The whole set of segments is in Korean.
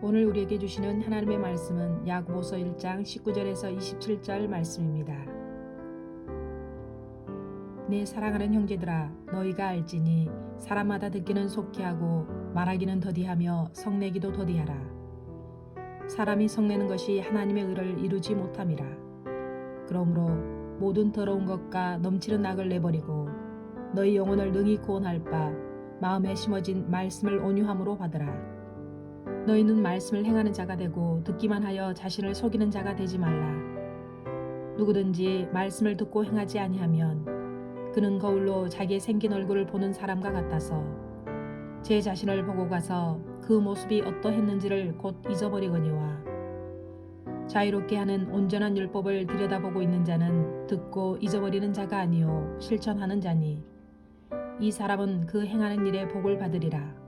오늘 우리에게 주시는 하나님의 말씀은 야고보서 1장 19절에서 27절 말씀입니다. 내 사랑하는 형제들아, 너희가 알지니 사람마다 듣기는 속히 하고 말하기는 더디하며 성내기도 더디하라. 사람이 성내는 것이 하나님의 의를 이루지 못함이라. 그러므로 모든 더러운 것과 넘치는 악을 내버리고 너희 영혼을 능히 구원할 바 마음에 심어진 말씀을 온유함으로 받으라. 너희는 말씀을 행하는 자가 되고 듣기만 하여 자신을 속이는 자가 되지 말라. 누구든지 말씀을 듣고 행하지 아니하면 그는 거울로 자기의 생긴 얼굴을 보는 사람과 같아서 제 자신을 보고 가서 그 모습이 어떠했는지를 곧 잊어버리거니와 자유롭게 하는 온전한 율법을 들여다보고 있는 자는 듣고 잊어버리는 자가 아니요 실천하는 자니 이 사람은 그 행하는 일에 복을 받으리라.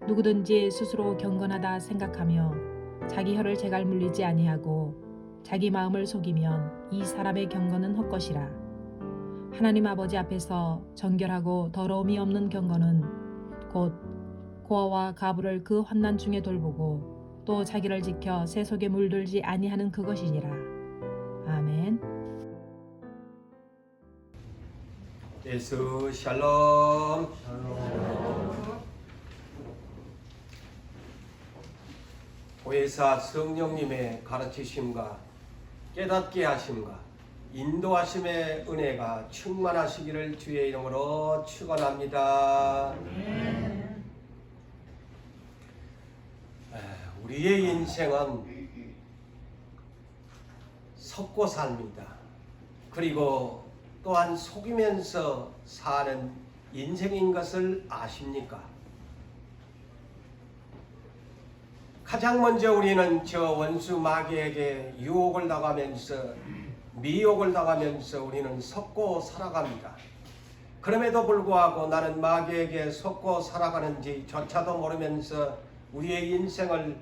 누구든지 스스로 경건하다 생각하며 자기 혀를 제갈 물리지 아니하고 자기 마음을 속이면 이 사람의 경건은 헛것이라. 하나님 아버지 앞에서 정결하고 더러움이 없는 경건은 곧 고아와 가부를 그 환난 중에 돌보고 또 자기를 지켜 새 속에 물들지 아니하는 그것이니라. 아멘. 예수 샬롬. 보혜사 성령님의 가르치심과 깨닫게 하심과 인도하심의 은혜가 충만하시기를 주의 이름으로 축원합니다. 우리의 인생은 속고 삽니다. 그리고 또한 속이면서 사는 인생인 것을 아십니까? 가장 먼저 우리는 저 원수 마귀에게 유혹을 당하면서 미혹을 당하면서 우리는 속고 살아갑니다. 그럼에도 불구하고 나는 마귀에게 속고 살아가는지 조차도 모르면서 우리의 인생을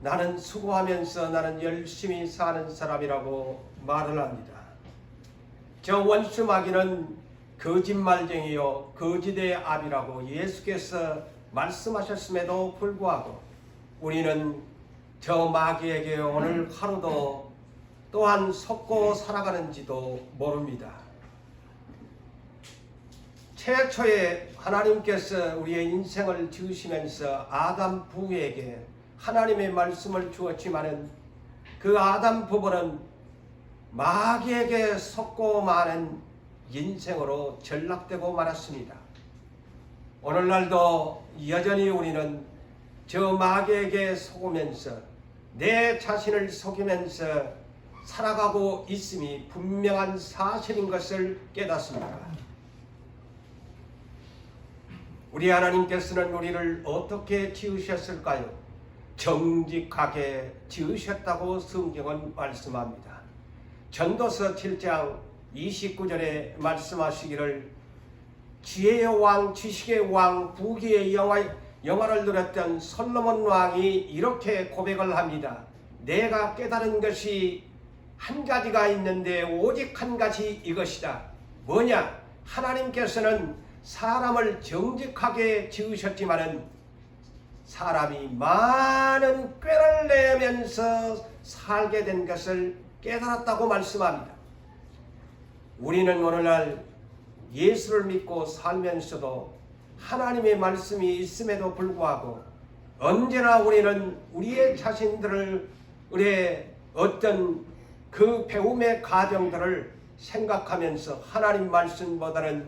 나는 수고하면서 나는 열심히 사는 사람이라고 말을 합니다. 저 원수 마귀는 거짓말쟁이요 거짓의 압이라고 예수께서 말씀하셨음에도 불구하고 우리는 저 마귀에게 오늘 하루도 또한 속고 살아가는지도 모릅니다. 최초에 하나님께서 우리의 인생을 지으시면서 아담 부부에게 하나님의 말씀을 주었지만은 그 아담 부부는 마귀에게 속고 마는 인생으로 전락되고 말았습니다. 오늘날도 여전히 우리는 저 마귀에게 속으면서 내 자신을 속이면서 살아가고 있음이 분명한 사실인 것을 깨닫습니다. 우리 하나님께서는 우리를 어떻게 지으셨을까요? 정직하게 지으셨다고 성경은 말씀합니다. 전도서 7장 29절에 말씀하시기를 지혜의 왕, 지식의 왕, 부귀의 영화를 누렸던 솔로몬 왕이 이렇게 고백을 합니다. 내가 깨달은 것이 한 가지가 있는데 오직 한 가지 이것이다. 뭐냐? 하나님께서는 사람을 정직하게 지으셨지만은 사람이 많은 꾀를 내면서 살게 된 것을 깨달았다고 말씀합니다. 우리는 오늘날 예수를 믿고 살면서도 하나님의 말씀이 있음에도 불구하고 언제나 우리는 우리의 자신들을 우리의 어떤 그 배움의 과정들을 생각하면서 하나님 말씀보다는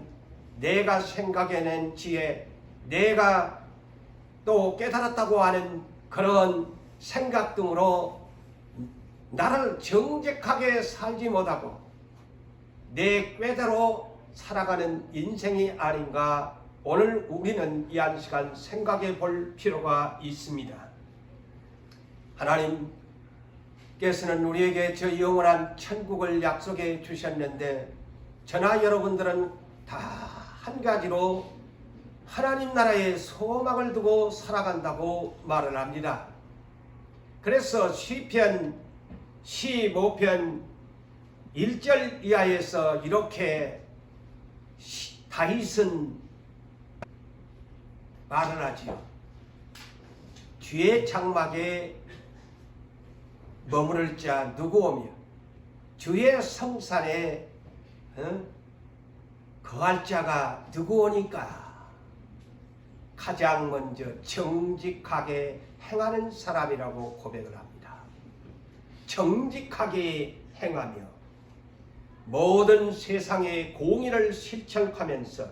내가 생각해낸 지혜, 내가 또 깨달았다고 하는 그런 생각 등으로 나를 정직하게 살지 못하고 내 꾀대로 살아가는 인생이 아닌가 오늘 우리는 이 한 시간 생각해 볼 필요가 있습니다. 하나님께서는 우리에게 저 영원한 천국을 약속해 주셨는데 저나 여러분들은 다 한 가지로 하나님 나라의 소망을 두고 살아간다고 말을 합니다. 그래서 시편 15편 1절 이하에서 이렇게 다윗은 말을 하지요. 주의 장막에 머무를 자 누구오며 주의 성산에 거할 자가 누구오니까? 가장 먼저 정직하게 행하는 사람이라고 고백을 합니다. 정직하게 행하며 모든 세상의 공의를 실천하면서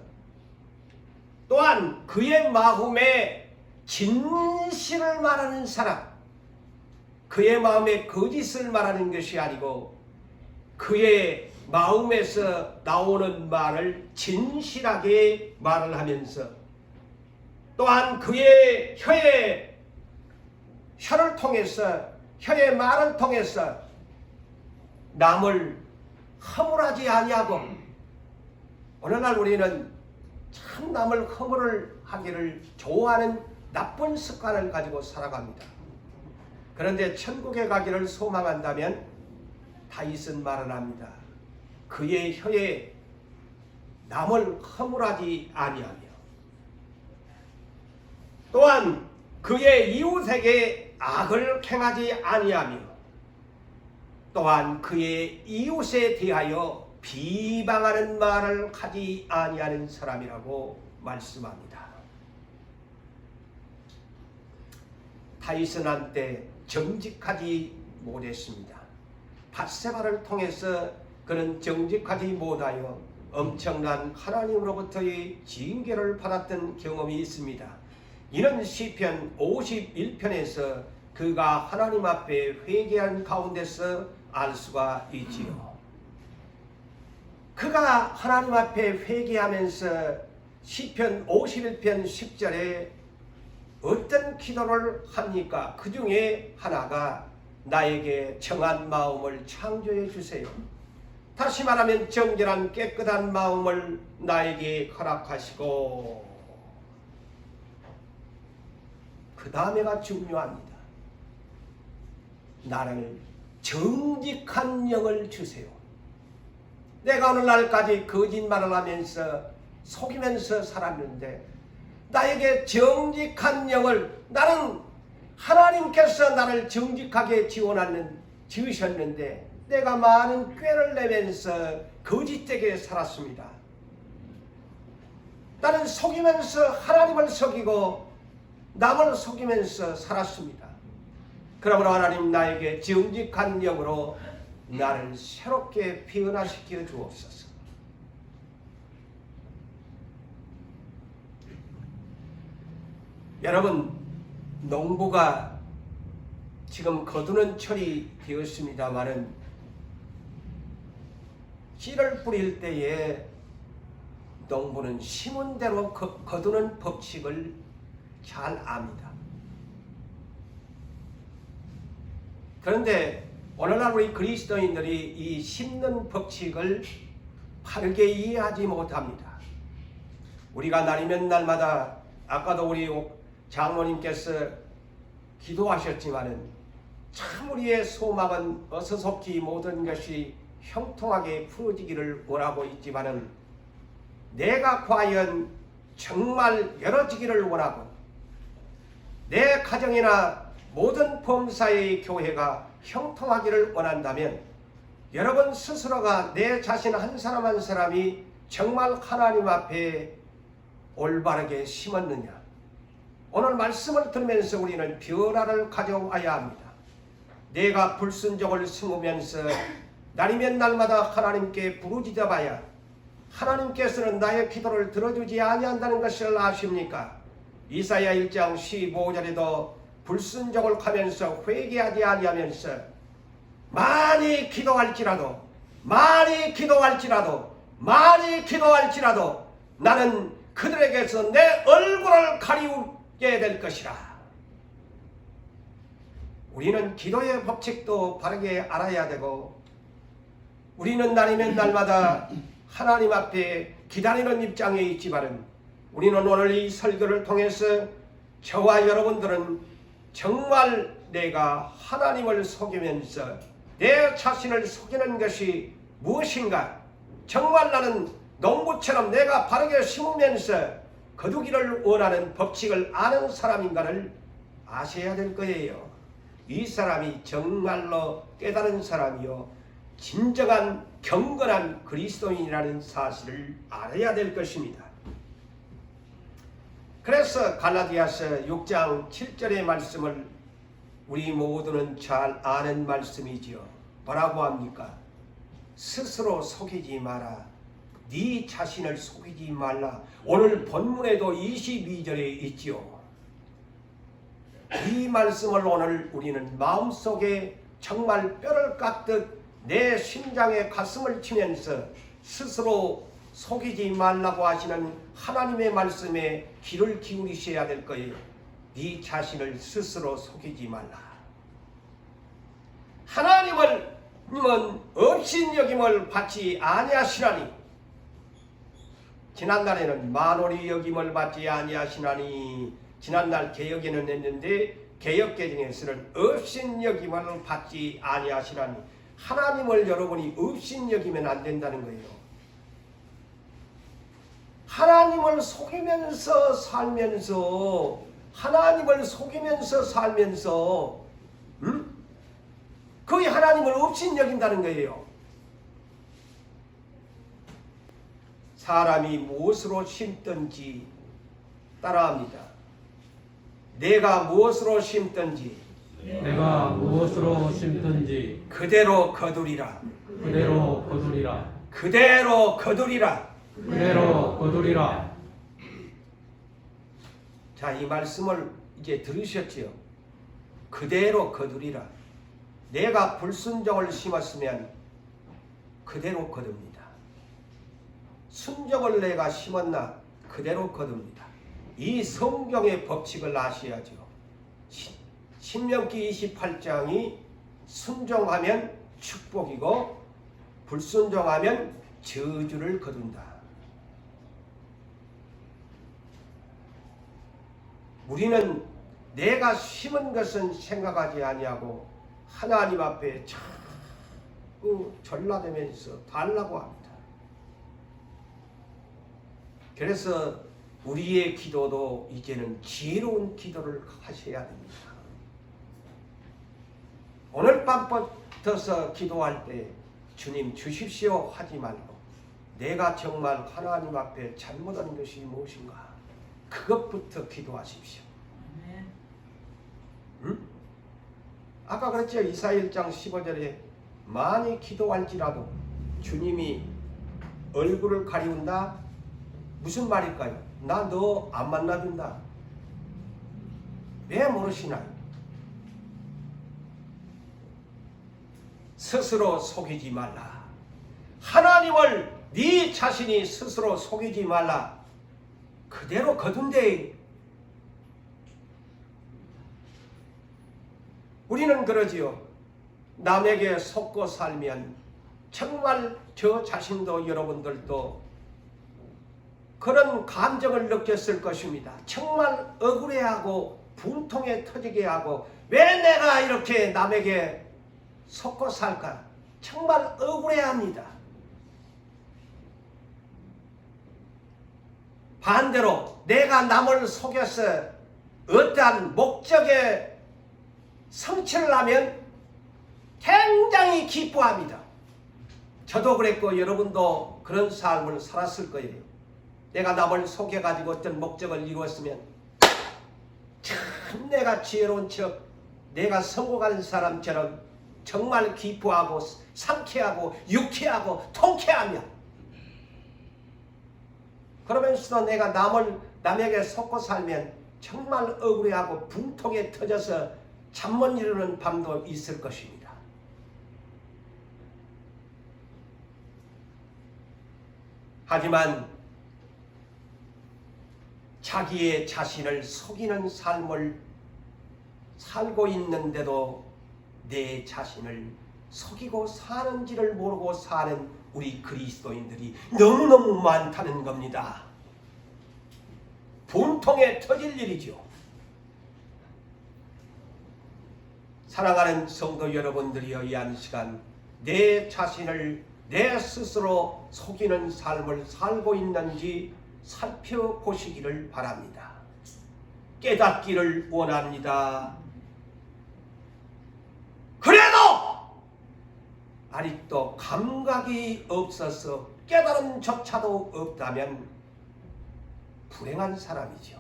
또한 그의 마음에 진실을 말하는 사람, 그의 마음에 거짓을 말하는 것이 아니고 그의 마음에서 나오는 말을 진실하게 말을 하면서 또한 그의 혀를 통해서 혀의 말을 통해서 남을 허물하지 아니하고, 오늘날 우리는 참 남을 허물을 하기를 좋아하는 나쁜 습관을 가지고 살아갑니다. 그런데 천국에 가기를 소망한다면 다윗은 말을 합니다. 그의 혀에 남을 허물하지 아니하며 또한 그의 이웃에게 악을 행하지 아니하며 또한 그의 이웃에 대하여 비방하는 말을 하지 아니하는 사람이라고 말씀합니다. 다윗은 한때 정직하지 못했습니다. 밧세바를 통해서 그는 정직하지 못하여 엄청난 하나님으로부터의 징계를 받았던 경험이 있습니다. 이는 시편 51편에서 그가 하나님 앞에 회개한 가운데서 알 수가 있지요. 그가 하나님 앞에 회개하면서 시편 51편 10절에 어떤 기도를 합니까? 그 중에 하나가 나에게 정한 마음을 창조해 주세요. 다시 말하면 정결한 깨끗한 마음을 나에게 허락하시고, 그 다음에가 중요합니다. 나를 정직한 영을 주세요. 내가 오늘날까지 거짓말을 하면서 속이면서 살았는데 나에게 정직한 영을, 나는 하나님께서 나를 정직하게 지으셨는데 내가 많은 꾀를 내면서 거짓되게 살았습니다. 나는 속이면서 하나님을 속이고 남을 속이면서 살았습니다. 그러므로 하나님 나에게 정직한 영으로 나를 새롭게 변화시켜 주옵소서. 여러분, 농부가 지금 거두는 철이 되었습니다마는 씨를 뿌릴 때에 농부는 심은 대로 거두는 법칙을 잘 압니다. 그런데 오늘날 우리 그리스도인들이 이 심는 법칙을 바르게 이해하지 못합니다. 우리가 날이면 날마다, 아까도 우리 장로님께서 기도하셨지만은 참 우리의 소망은 어서 속히 모든 것이 형통하게 풀어지기를 원하고 있지만은 내가 과연 정말 열어지기를 원하고 내 가정이나 모든 범사의 교회가 형통하기를 원한다면 여러분 스스로가 내 자신 한 사람 한 사람이 정말 하나님 앞에 올바르게 심었느냐, 오늘 말씀을 들으면서 우리는 변화를 가져와야 합니다. 내가 불순종을 심으면서 날이면 날마다 하나님께 부르짖어 봐야 하나님께서는 나의 기도를 들어주지 아니한다는 것을 아십니까? 이사야 1장 15절에도 불순종을 하면서 회개하지 아니하면서 많이 기도할지라도 나는 그들에게서 내 얼굴을 가리우게 될 것이라. 우리는 기도의 법칙도 바르게 알아야 되고, 우리는 날이면 날마다 하나님 앞에 기다리는 입장에 있지만은 우리는 오늘 이 설교를 통해서 저와 여러분들은 정말 내가 하나님을 속이면서 내 자신을 속이는 것이 무엇인가, 정말 나는 농부처럼 내가 바르게 심으면서 거두기를 원하는 법칙을 아는 사람인가를 아셔야 될 거예요. 이 사람이 정말로 깨달은 사람이요 진정한 경건한 그리스도인이라는 사실을 알아야 될 것입니다. 그래서 갈라디아서 6장 7절의 말씀을 우리 모두는 잘 아는 말씀이지요. 뭐라고 합니까? 스스로 속이지 마라. 네 자신을 속이지 말라. 오늘 본문에도 22절에 있지요. 이 말씀을 오늘 우리는 마음속에 정말 뼈를 깎듯 내 심장에 가슴을 치면서 스스로 속이지 말라고 하시는 하나님의 말씀에 귀를 기울이셔야 될 거예요. 네 자신을 스스로 속이지 말라. 하나님은 업신여김을 받지 아니하시나니, 지난날에는 만홀히 여김을 받지 아니하시나니, 지난날 개역에는 했는데 개역개정에서는 업신여김을 받지 아니하시나니, 하나님을 여러분이 업신여기면 안 된다는 거예요. 하나님을 속이면서 살면서, 하나님을 속이면서 살면서 거의 하나님을 업신여긴다는 거예요. 사람이 무엇으로 심든지, 따라합니다. 내가 무엇으로 심든지 내가 무엇으로 심든지 그대로 거두리라. 그대로 거두리라. 그대로 거두리라. 그대로 거두리라. 자, 이 말씀을 이제 들으셨지요? 그대로 거두리라. 내가 불순종을 심었으면 그대로 거둡니다. 순종을 내가 심었나 그대로 거둡니다. 이 성경의 법칙을 아셔야죠. 신명기 28장이 순종하면 축복이고 불순종하면 저주를 거둔다. 우리는 내가 심은 것은 생각하지 아니하고 하나님 앞에 자꾸 전라되면서 달라고 합니다. 그래서 우리의 기도도 이제는 지혜로운 기도를 하셔야 됩니다. 오늘 밤부터서 기도할 때 주님 주십시오 하지 말고 내가 정말 하나님 앞에 잘못한 것이 무엇인가 그것부터 기도하십시오. 응? 아까 그랬죠. 이사야 1장 15절에 많이 기도할지라도 주님이 얼굴을 가리운다. 무슨 말일까요? 나 너 안 만나준다. 왜 모르시나요? 스스로 속이지 말라. 하나님을 네 자신이 스스로 속이지 말라. 그대로 거둔대. 우리는 그러지요. 남에게 속고 살면 정말 저 자신도 여러분들도 그런 감정을 느꼈을 것입니다. 정말 억울해하고 분통에 터지게 하고 왜 내가 이렇게 남에게 속고 살까? 정말 억울해합니다. 반대로 내가 남을 속여서 어떠한 목적에 성취를 하면 굉장히 기뻐합니다. 저도 그랬고 여러분도 그런 삶을 살았을 거예요. 내가 남을 속여가지고 어떤 목적을 이루었으면 참 내가 지혜로운 척 내가 성공하는 사람처럼 정말 기뻐하고 상쾌하고 유쾌하고 통쾌하며 그러면서도 내가 남에게 속고 살면 정말 억울해하고 분통에 터져서 잠 못 이루는 밤도 있을 것입니다. 하지만 자기의 자신을 속이는 삶을 살고 있는데도 내 자신을 속이고 사는지를 모르고 사는 우리 그리스도인들이 너무너무 많다는 겁니다. 분통에 터질 일이죠. 사랑하는 성도 여러분들이여, 이 한 시간 내 자신을 내 스스로 속이는 삶을 살고 있는지 살펴보시기를 바랍니다. 깨닫기를 원합니다. 그래도 아직도 감각이 없어서 깨달음조차도 없다면 불행한 사람이죠.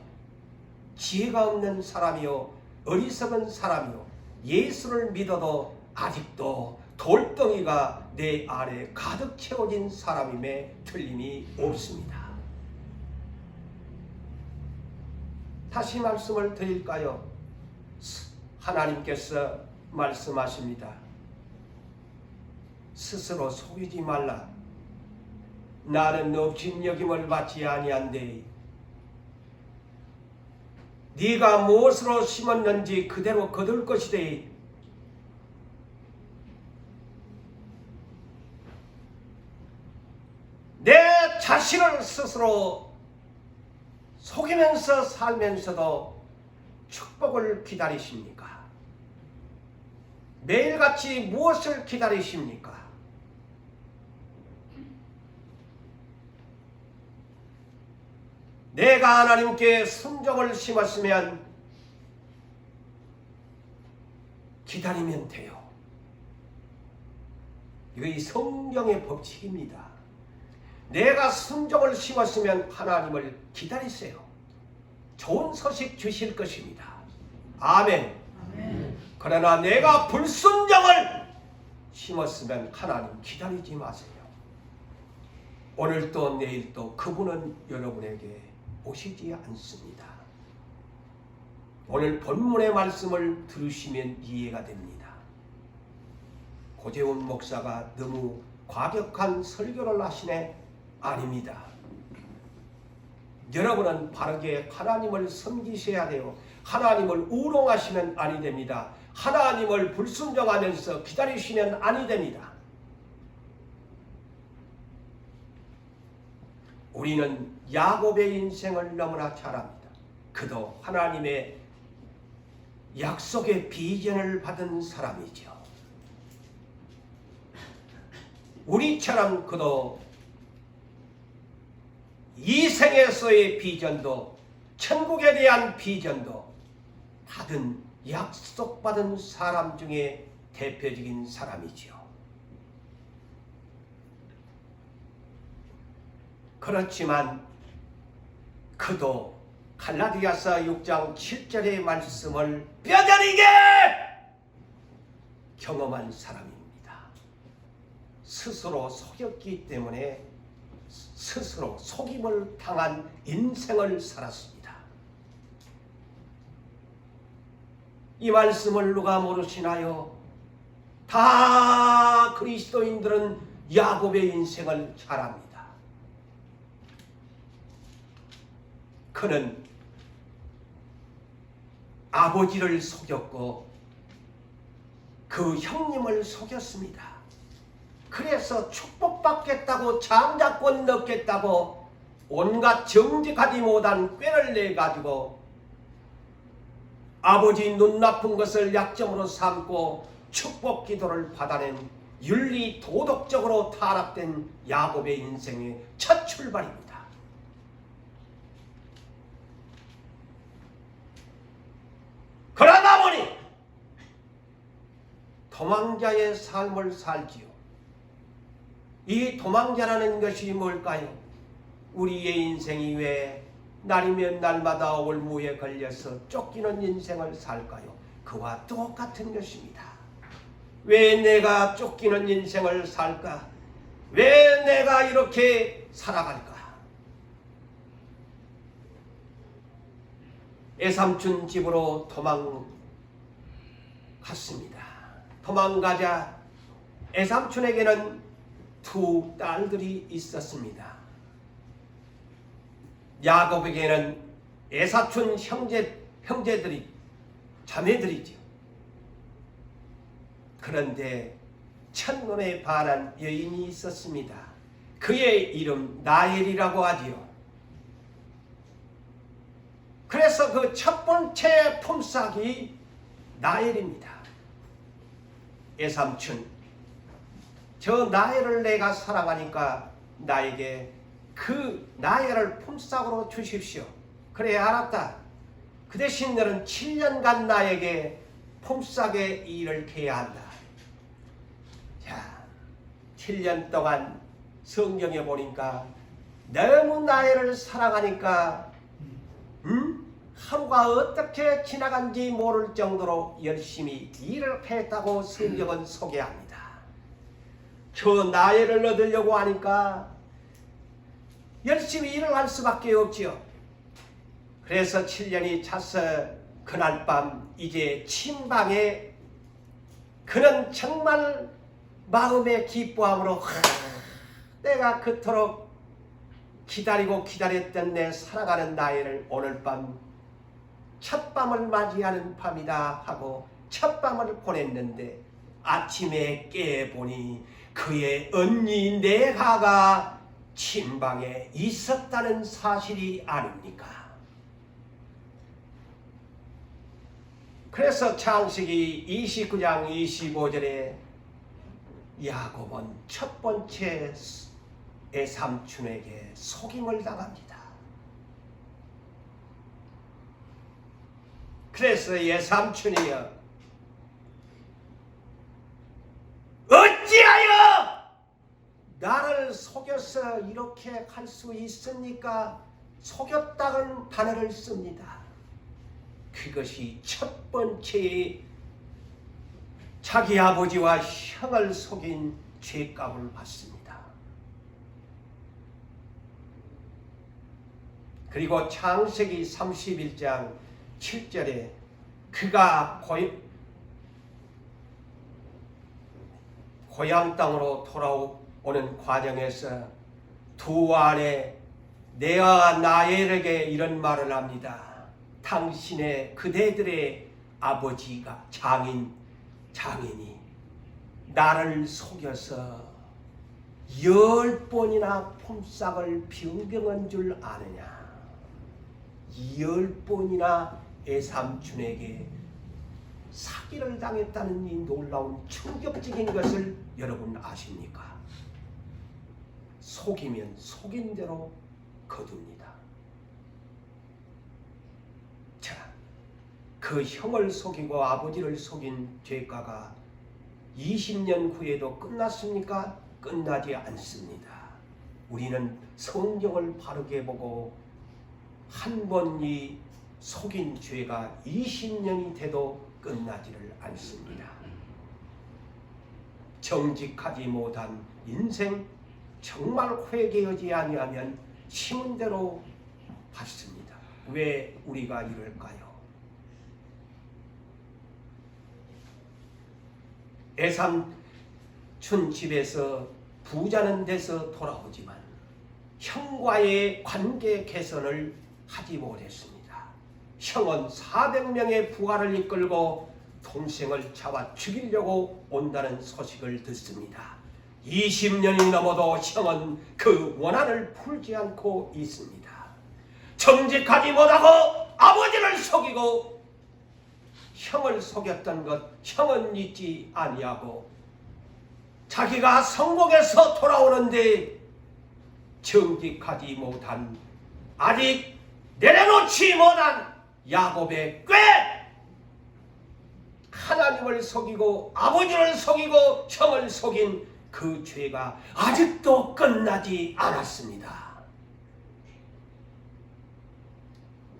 지혜가 없는 사람이요, 어리석은 사람이요, 예수를 믿어도 아직도 돌덩이가 내 안에 가득 채워진 사람임에 틀림이 없습니다. 다시 말씀을 드릴까요? 하나님께서 말씀하십니다. 스스로 속이지 말라. 나는 업신여김을 받지 아니한데 네가 무엇으로 심었는지 그대로 거둘 것이되 내 자신을 스스로 속이면서 살면서도 축복을 기다리십니까? 매일같이 무엇을 기다리십니까? 내가 하나님께 순종을 심었으면 기다리면 돼요. 이거 성경의 법칙입니다. 내가 순종을 심었으면 하나님을 기다리세요. 좋은 소식 주실 것입니다. 아멘. 그러나 내가 불순종을 심었으면 하나님 기다리지 마세요. 오늘도 내일도 그분은 여러분에게 오시지 않습니다. 오늘 본문의 말씀을 들으시면 이해가 됩니다. 고재훈 목사가 너무 과격한 설교를 하시네? 아닙니다. 여러분은 바르게 하나님을 섬기셔야 돼요. 하나님을 우롱하시면 아니 됩니다. 하나님을 불순종하면서 기다리시면 아니 됩니다. 우리는 야곱의 인생을 너무나 잘 압니다. 그도 하나님의 약속의 비전을 받은 사람이죠. 우리처럼 그도 이 생에서의 비전도 천국에 대한 비전도 받은 약속받은 사람 중에 대표적인 사람이죠. 그렇지만 그도 갈라디아서 6장 7절의 말씀을 뼈저리게 경험한 사람입니다. 스스로 속였기 때문에 스스로 속임을 당한 인생을 살았습니다. 이 말씀을 누가 모르시나요? 다 그리스도인들은 야곱의 인생을 잘 압니다. 그는 아버지를 속였고 그 형님을 속였습니다. 그래서 축복받겠다고 장자권 넣겠다고 온갖 정직하지 못한 꾀를 내가지고 아버지 눈 나쁜 것을 약점으로 삼고 축복 기도를 받아낸 윤리 도덕적으로 타락된 야곱의 인생의 첫 출발입니다. 그러다 보니 도망자의 삶을 살지요. 이 도망자라는 것이 뭘까요? 우리의 인생이 왜 날이면 날마다 올무에 걸려서 쫓기는 인생을 살까요? 그와 똑같은 것입니다. 왜 내가 쫓기는 인생을 살까? 왜 내가 이렇게 살아갈까? 애삼촌 집으로 도망갔습니다. 도망가자 애삼촌에게는 두 딸들이 있었습니다. 야곱에게는 애사촌 형제들이 자매들이죠. 그런데 첫눈에 반한 여인이 있었습니다. 그의 이름 나엘이라고 하지요. 그래서 그 첫 번째 품삯이 나엘입니다. 애삼촌, 저 나엘을 내가 사랑하니까 나에게 그 나엘을 품삯으로 주십시오. 그래, 알았다. 그 대신 너는 7년간 나에게 폼싸게 일을 해야 한다. 자, 7년 동안 성경에 보니까 너무 나를 사랑하니까 하루가 어떻게 지나간지 모를 정도로 열심히 일을 했다고 성경은 소개합니다. 저 나이를 얻으려고 하니까 열심히 일을 할 수밖에 없지요. 그래서 7년이 차서 그날 밤 이제 침방에 그는 정말 마음의 기뻐함으로 내가 그토록 기다리고 기다렸던 내 사랑하는 나이를 오늘 밤 첫밤을 맞이하는 밤이다 하고 첫밤을 보냈는데 아침에 깨보니 그의 언니 내가가 침방에 있었다는 사실이 아닙니까? 그래서 창세기 29장 25절에 야곱은 첫 번째 애삼촌에게 속임을 당합니다. 그래서 애삼촌이여 어찌하여 나를 속여서 이렇게 할 수 있습니까? 속였다는 단어를 씁니다. 그것이 첫 번째 자기 아버지와 형을 속인 죄값을 받습니다. 그리고 창세기 31장 7절에 그가 고향 땅으로 돌아오는 과정에서 두 아내 네아와 나엘에게 이런 말을 합니다. 당신의 그대들의 아버지가 장인이 나를 속여서 10번이나 품삯을 변경한 줄 아느냐. 10번이나 애삼촌에게 사기를 당했다는 이 놀라운 충격적인 것을 여러분 아십니까? 속이면 속인 대로 거둡니다. 자, 그 형을 속이고 아버지를 속인 죄가가 20년 후에도 끝났습니까? 끝나지 않습니다. 우리는 성경을 바르게 보고 한 번 이 속인 죄가 20년이 돼도 끝나지를 않습니다. 정직하지 못한 인생 정말 회개하지 아니하면 심은 대로 받습니다. 왜 우리가 이럴까요? 애삼촌 집에서 부자는 돼서 돌아오지만 형과의 관계 개선을 하지 못했습니다. 형은 400명의 부하를 이끌고 동생을 잡아 죽이려고 온다는 소식을 듣습니다. 20년이 넘어도 형은 그 원한을 풀지 않고 있습니다. 정직하지 못하고 아버지를 속이고 형을 속였던 것 형은 잊지 아니하고 자기가 성공해서 돌아오는데 정직하지 못한 아직 내려놓지 못한 야곱의 꾀! 하나님을 속이고 아버지를 속이고 형을 속인 그 죄가 아직도 끝나지 않았습니다.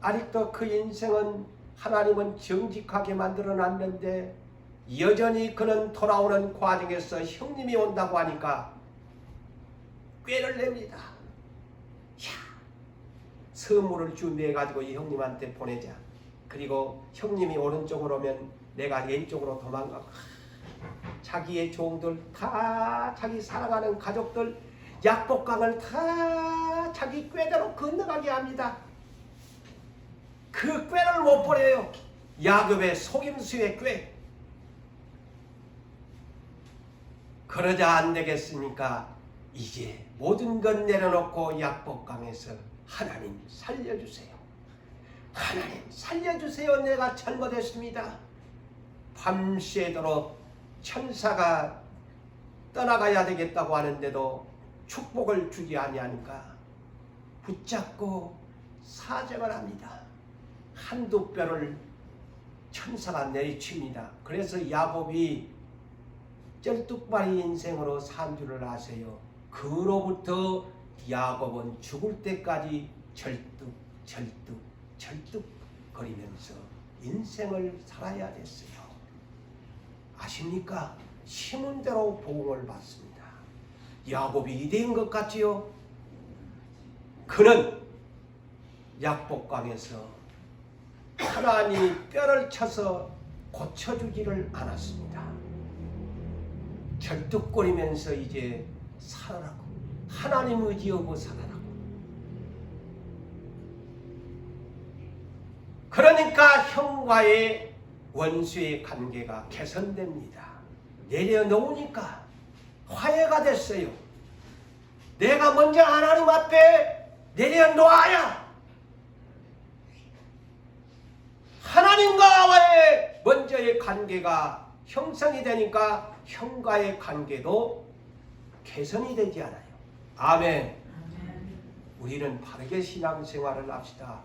아직도 그 인생은 하나님은 정직하게 만들어놨는데 여전히 그는 돌아오는 과정에서 형님이 온다고 하니까 꾀를 냅니다. 선물을 준비해가지고 이 형님한테 보내자. 그리고 형님이 오른쪽으로 오면 내가 왼쪽으로 도망가고 자기의 종들 다 자기 사랑하는 가족들 약복강을 다 자기 꾀대로 건너가게 합니다. 그 꾀를 못 버려요. 야곱의 속임수의 꾀. 그러자 안 되겠습니까? 이제 모든 것 내려놓고 약복강에서 하나님 살려주세요. 하나님 살려주세요. 내가 잘못했습니다. 밤새도록 천사가 떠나가야 되겠다고 하는데도 축복을 주지 아니하니까 붙잡고 사정을 합니다. 한두 뼈를 천사가 내리칩니다. 그래서 야곱이 쩔뚝발이 인생으로 산 줄을 아세요. 그로부터 야곱은 죽을 때까지 절뚝 거리면서 인생을 살아야 됐어요. 아십니까? 심은 대로 보응을 받습니다. 야곱이 이대인 것 같지요? 그는 약복강에서 하나님이 뼈를 쳐서 고쳐주지를 않았습니다. 절뚝거리면서 이제 살아라고, 하나님 의지하고 살아라고. 그러니까 형과의 원수의 관계가 개선됩니다. 내려놓으니까 화해가 됐어요. 내가 먼저 하나님 앞에 내려놓아야 하나님과의 먼저의 관계가 형성이 되니까 형과의 관계도 개선이 되지 않아요. 아멘. 우리는 바르게 신앙생활을 합시다.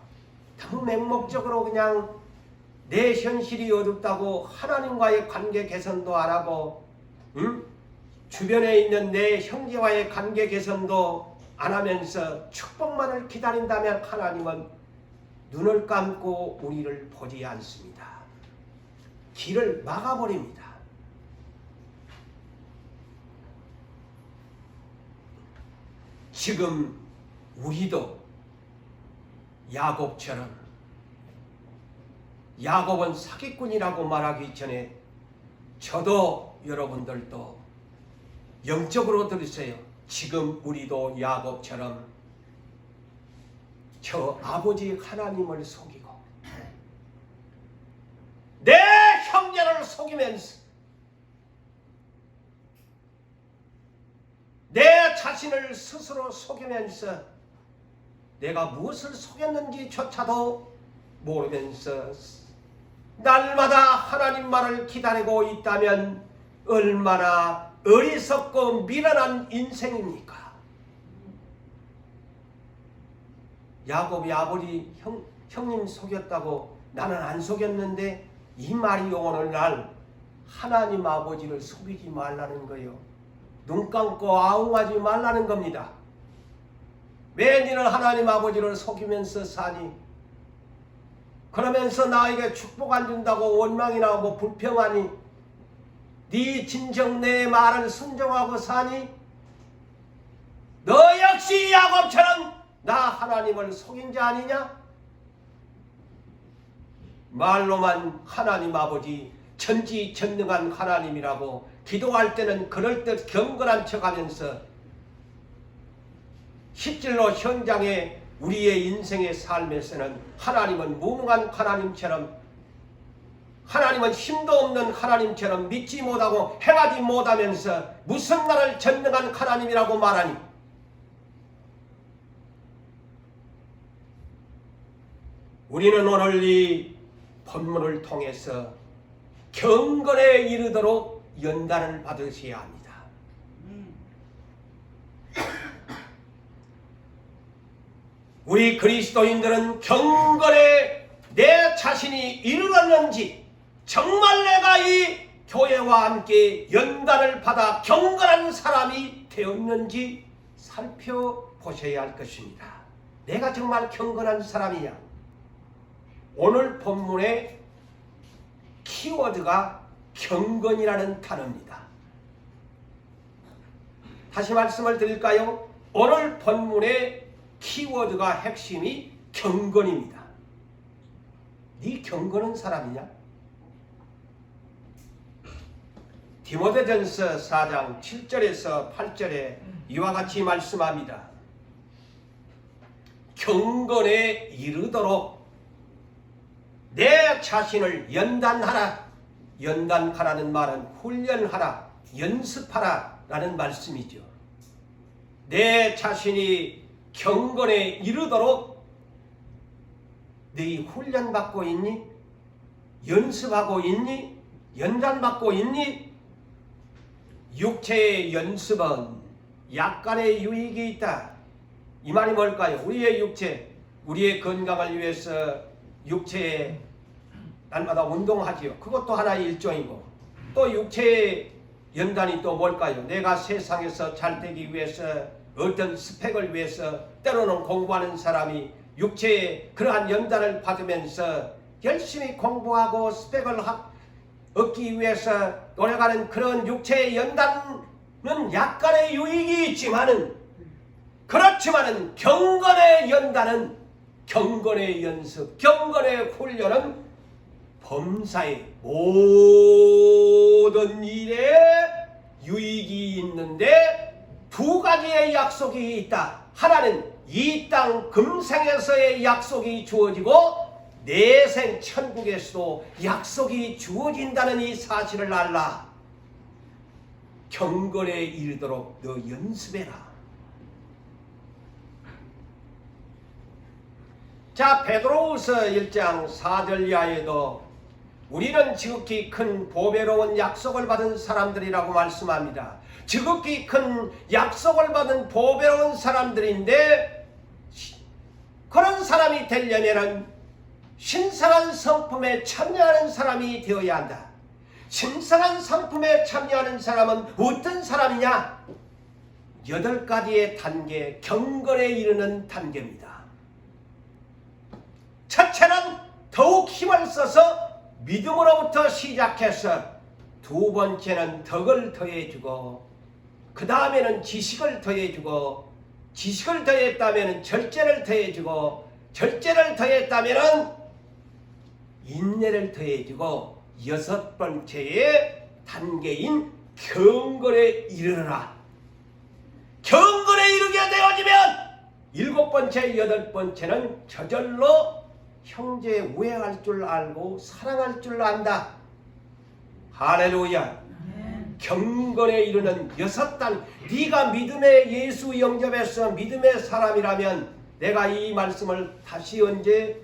너무 맹목적으로 그냥 내 현실이 어둡다고 하나님과의 관계 개선도 안 하고, 주변에 있는 내 형제와의 관계 개선도 안 하면서 축복만을 기다린다면 하나님은 눈을 감고 우리를 보지 않습니다. 길을 막아버립니다. 지금 우리도 야곱처럼, 야곱은 사기꾼이라고 말하기 전에 저도 여러분들도 영적으로 들으세요. 지금 우리도 야곱처럼 저 아버지 하나님을 속이고 내 형제를 속이면서 내 자신을 스스로 속이면서 내가 무엇을 속였는지조차도 모르면서 날마다 하나님 말을 기다리고 있다면 얼마나 어리석고 미련한 인생입니까? 야곱이 아버지 형님 속였다고 나는 안 속였는데, 이 말이 오늘날 하나님 아버지를 속이지 말라는 거예요. 눈 감고 아웅하지 말라는 겁니다. 왜 너는 하나님 아버지를 속이면서 사니? 그러면서 나에게 축복 안 준다고 원망이나 하고 불평하니? 네 진정 내 말을 순종하고 사니? 너 역시 야곱처럼 나 하나님을 속인 자 아니냐? 말로만 하나님 아버지 전지전능한 하나님이라고 기도할 때는 그럴듯 경건한 척하면서 실질로 현장에 우리의 인생의 삶에서는 하나님은 무능한 하나님처럼, 하나님은 힘도 없는 하나님처럼 믿지 못하고 행하지 못하면서 무슨 나를 전능한 하나님이라고 말하니? 우리는 오늘 이 본문을 통해서 경건에 이르도록 연단을 받으셔야 합니다. 우리 그리스도인들은 경건에 내 자신이 이르렀는지, 정말 내가 이 교회와 함께 연단을 받아 경건한 사람이 되었는지 살펴보셔야 할 것입니다. 내가 정말 경건한 사람이냐? 오늘 본문의 키워드가 경건이라는 단어입니다. 다시 말씀을 드릴까요? 오늘 본문의 키워드가 핵심이 경건입니다. 네 경건한 사람이냐? 디모데전서 4장 7절에서 8절에 이와 같이 말씀합니다. 경건에 이르도록 내 자신을 연단하라. 연단하라는 말은 훈련하라, 연습하라 라는 말씀이죠. 내 자신이 경건에 이르도록 너희 훈련받고 있니? 연습하고 있니? 연단받고 있니? 육체의 연습은 약간의 유익이 있다. 이 말이 뭘까요? 우리의 육체, 우리의 건강을 위해서 육체에 날마다 운동하지요. 그것도 하나의 일종이고, 또 육체의 연단이 또 뭘까요? 내가 세상에서 잘 되기 위해서, 어떤 스펙을 위해서 때로는 공부하는 사람이 육체의 그러한 연단을 받으면서 열심히 공부하고 스펙을 얻기 위해서 노력하는 그런 육체의 연단은 약간의 유익이 있지만은, 그렇지만은 경건의 연단은, 경건의 연습, 경건의 훈련은 범사의 모든 일에 유익이 있는데 두 가지의 약속이 있다. 하나는 이 땅 금생에서의 약속이 주어지고, 내생 천국에서도 약속이 주어진다는 이 사실을 알라. 경건에 이르도록 너 연습해라. 자, 베드로후서 1장 4절 이하에도 우리는 지극히 큰 보배로운 약속을 받은 사람들이라고 말씀합니다. 지극히 큰 약속을 받은 보배로운 사람들인데, 그런 사람이 되려면 신성한 성품에 참여하는 사람이 되어야 한다. 신성한 성품에 참여하는 사람은 어떤 사람이냐? 8가지의 단계, 경건에 이르는 단계입니다. 첫째는 더욱 힘을 써서 믿음으로부터 시작해서, 두 번째는 덕을 더해주고, 그 다음에는 지식을 더해주고, 지식을 더했다면 절제를 더해주고, 절제를 더했다면 인내를 더해주고, 6번째의 단계인 경건에 이르라. 경건에 이르게 되어지면 7번째, 8번째는 저절로 형제 우애할 줄 알고 사랑할 줄 안다. 할렐루야. 경건에 이르는 6단. 네가 믿음의 예수 영접해서 믿음의 사람이라면, 내가 이 말씀을 다시 언제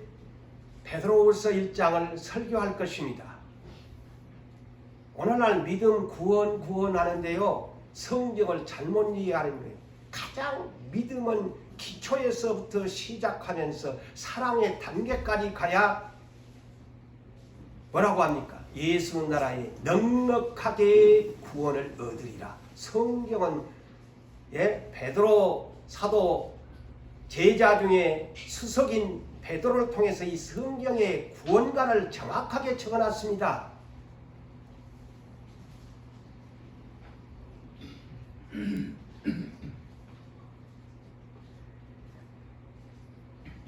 베드로후서 1장을 설교할 것입니다. 오늘날 믿음 구원하는데요, 성경을 잘못 이해하는 거예요. 가장 믿음은 기초에서부터 시작하면서 사랑의 단계까지 가야 뭐라고 합니까? 예수 나라에 넉넉하게 구원을 얻으리라. 성경은 베드로 사도 제자 중에 수석인 베드로를 통해서 이 성경의 구원관을 정확하게 적어놨습니다.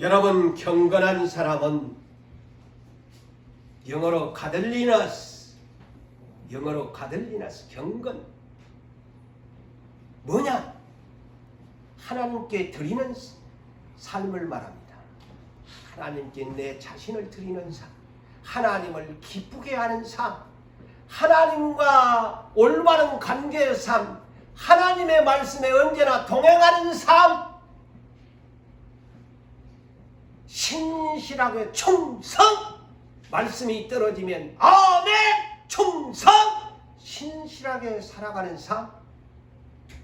여러분, 경건한 사람은 영어로 가들리너스, 경건. 뭐냐? 하나님께 드리는 삶을 말합니다. 하나님께 내 자신을 드리는 삶, 하나님을 기쁘게 하는 삶, 하나님과 올바른 관계의 삶, 하나님의 말씀에 언제나 동행하는 삶, 신실하게 충성! 말씀이 떨어지면 아멘! 충성! 신실하게 살아가는 삶,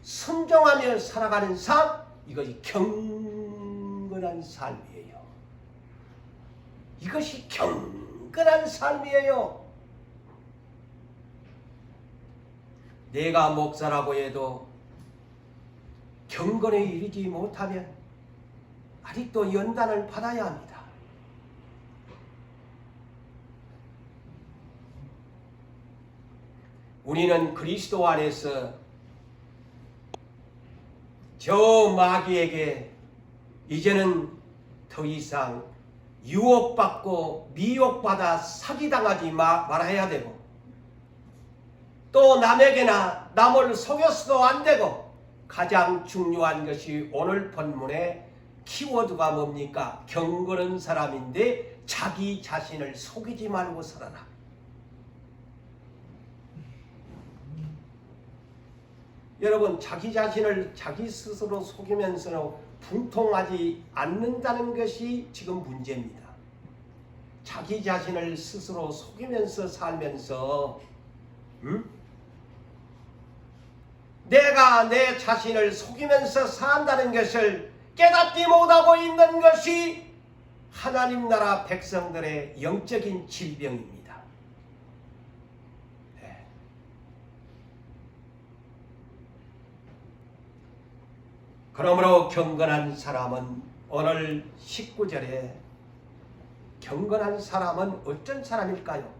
순종하며 살아가는 삶, 이것이 경건한 삶이에요. 이것이 경건한 삶이에요. 내가 목사라고 해도 경건에 이르지 못하면 아직도 연단을 받아야 합니다. 우리는 그리스도 안에서 저 마귀에게 이제는 더 이상 유혹받고 미혹받아 사기당하지 말아야 되고, 또 남에게나 남을 속여서도 안 되고, 가장 중요한 것이 오늘 본문의 키워드가 뭡니까? 경건한 사람인데 자기 자신을 속이지 말고 살아라. 여러분, 자기 자신을 자기 스스로 속이면서 분통하지 않는다는 것이 지금 문제입니다. 자기 자신을 스스로 속이면서 살면서 내가 내 자신을 속이면서 산다는 것을 깨닫지 못하고 있는 것이 하나님 나라 백성들의 영적인 질병입니다. 네. 그러므로 경건한 사람은 오늘 19절에 경건한 사람은 어떤 사람일까요?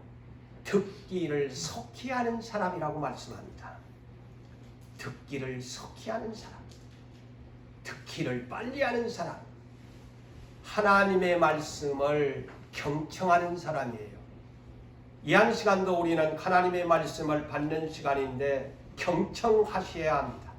듣기를 속히 하는 사람이라고 말씀합니다. 듣기를 속히 하는 사람, 듣기를 빨리 하는 사람, 하나님의 말씀을 경청하는 사람이에요. 이 한 시간도 우리는 하나님의 말씀을 받는 시간인데 경청하셔야 합니다.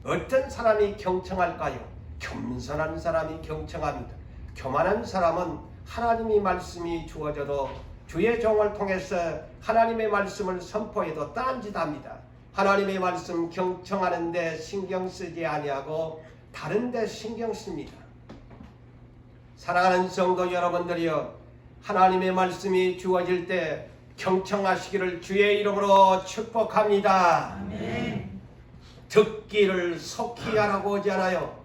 어떤 사람이 경청할까요? 겸손한 사람이 경청합니다. 교만한 사람은 하나님의 말씀이 주어져도 주의 종을 통해서 하나님의 말씀을 선포해도 딴짓합니다. 하나님의 말씀 경청하는데 신경 쓰지 아니하고 다른 데 신경 씁니다. 사랑하는 성도 여러분들이여, 하나님의 말씀이 주어질 때 경청하시기를 주의 이름으로 축복합니다. 아멘. 듣기를 속히 하라고 하지 않아요.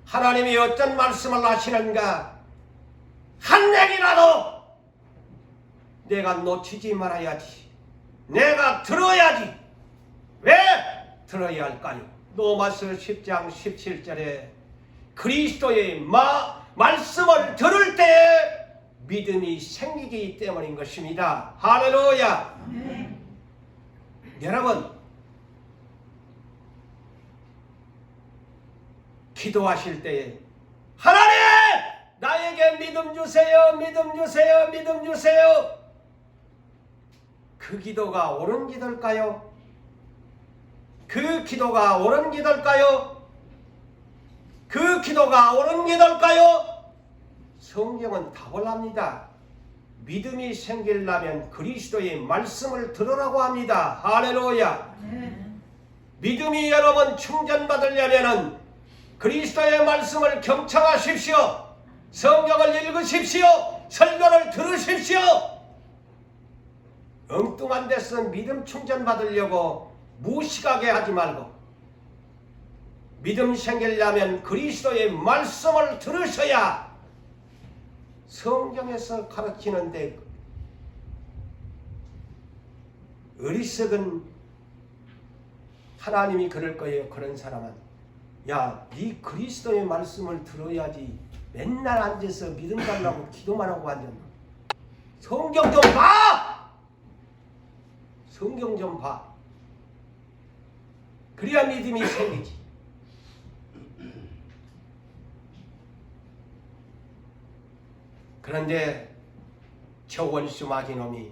하나님이 어떤 말씀을 하시는가 한 얘기라도 내가 놓치지 말아야지. 내가 들어야지. 왜 들어야 할까요? 로마서 10장 17절에 그리스도의 말씀을 들을 때 믿음이 생기기 때문인 것입니다. 할렐루야. 아멘. 여러분, 기도하실 때에 하나님 나에게 믿음 주세요, 믿음 주세요, 믿음 주세요. 그 기도가 옳은 기도일까요? 그 기도가 옳은 기도일까요? 그 기도가 옳은 기도일까요? 성경은 답을 합니다. 믿음이 생기려면 그리스도의 말씀을 들으라고 합니다. 할렐루야. 아멘. 믿음이 여러분 충전받으려면 그리스도의 말씀을 경청하십시오. 성경을 읽으십시오. 설교를 들으십시오. 엉뚱한 데서 믿음 충전받으려고 무식하게 하지 말고 믿음 생기려면 그리스도의 말씀을 들으셔야 성경에서 가르치는데 어리석은 하나님이 그럴 거예요. 그런 사람은 야, 네 그리스도의 말씀을 들어야지 맨날 앉아서 믿음 달라고 기도만 하고 앉았나. 성경 좀 봐. 성경 좀 봐. 그래야 믿음이 생기지. 그런데 저 원수 마귀놈이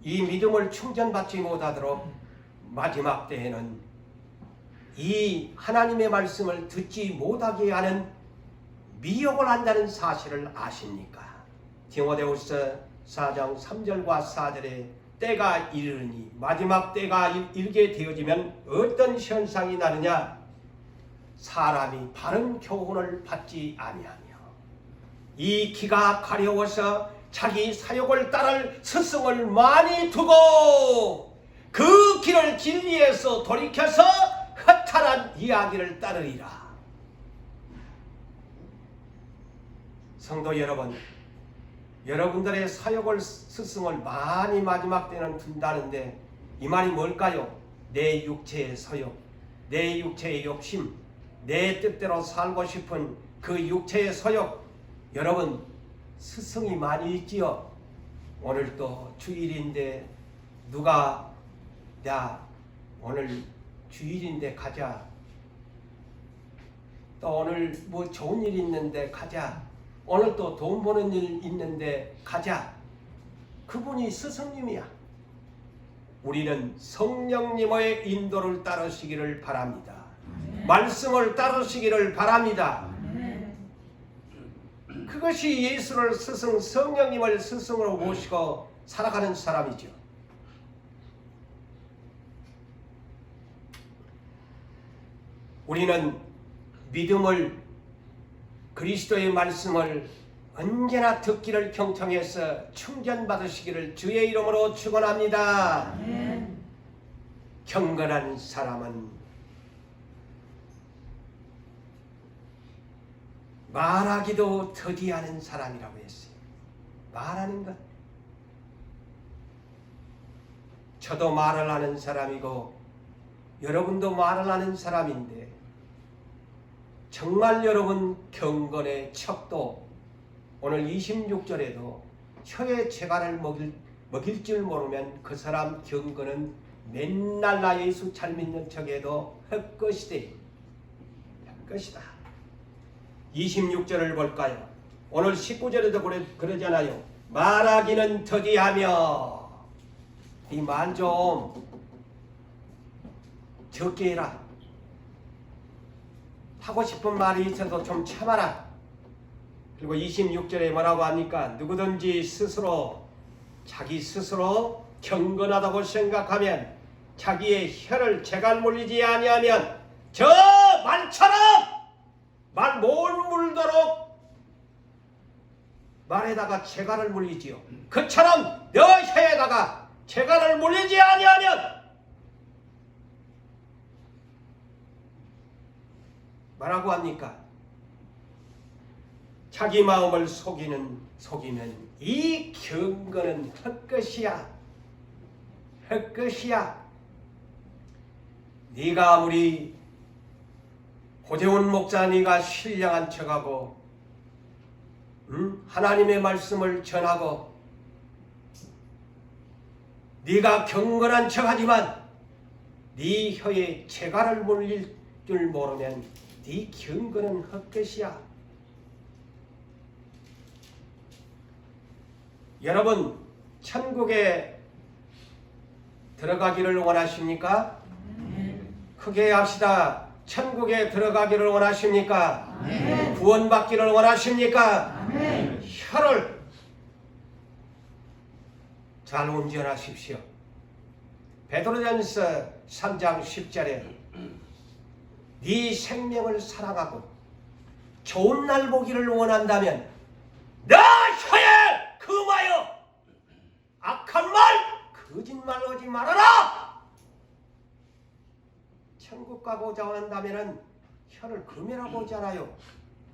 이 믿음을 충전받지 못하도록 마지막 때에는 이 하나님의 말씀을 듣지 못하게 하는 미혹을 한다는 사실을 아십니까? 디모데후서 4장 3절과 4절에 때가 이르니 마지막 때가 이르게 되어지면 어떤 현상이 나느냐? 사람이 바른 교훈을 받지 아니하며 이 기가 가려워서 자기 사욕을 따를 스승을 많이 두고 그 길을 진리에서 돌이켜서 허탄한 이야기를 따르리라. 성도 여러분, 여러분들의 사욕을 스승을 많이 마지막 때는 둔다는데 이 말이 뭘까요? 내 육체의 사욕, 내 육체의 욕심, 내 뜻대로 살고 싶은 그 육체의 사욕. 여러분, 스승이 많이 있지요. 오늘 또 주일인데 누가 야 오늘 주일인데 가자. 또 오늘 뭐 좋은 일 있는데 가자. 오늘 또 돈 버는 일 있는데 가자. 그분이 스승님이야. 우리는 성령님의 인도를 따르시기를 바랍니다. 말씀을 따르시기를 바랍니다. 그것이 예수를 스승, 성령님을 스승으로 모시고 살아가는 사람이죠. 우리는 믿음을, 그리스도의 말씀을 언제나 듣기를 경청해서 충전받으시기를 주의 이름으로 축원합니다. 경건한 사람은 말하기도 더디하는 사람이라고 했어요. 말하는 것. 저도 말을 하는 사람이고 여러분도 말을 하는 사람인데 정말 여러분 경건의 척도 오늘 26절에도 혀에 재갈을 먹일 줄 모르면 그 사람 경건은 맨날 나 예수 잘 믿는 척해도 헛것이다. 헛것이다. 26절을 볼까요? 오늘 19절에도 그러잖아요. 말하기는 더디하며 이 말 좀 적게 해라. 하고 싶은 말이 있어도 좀 참아라. 그리고 26절에 뭐라고 합니까? 누구든지 자기 스스로 경건하다고 생각하면 자기의 혀를 재갈 물리지 아니하면 저 말처럼 말 못 물도록 말에다가 재갈을 물리지요. 그처럼 너 혀에다가 재갈을 물리지 아니하면 뭐라고 합니까? 자기 마음을 속이면 이 경건은 헛것이야. 헛것이야. 네가 아무리 고대원 목자 네가 신령한 척하고 하나님의 말씀을 전하고 네가 경건한 척하지만 네 혀에 재갈을 물릴 줄 모르면 네 경건은 헛것이야. 여러분 천국에 들어가기를 원하십니까? 크게 합시다. 천국에 들어가기를 원하십니까? 구원받기를 원하십니까? 혀를 잘 운전하십시오. 베드로전서 3장 10절에 네 생명을 사랑하고 좋은 날 보기를 원한다면 너 혀에 금하여 악한 말 거짓말 하지 말아라. 천국 가고자 한다면 혀를 금해라 보잖아요.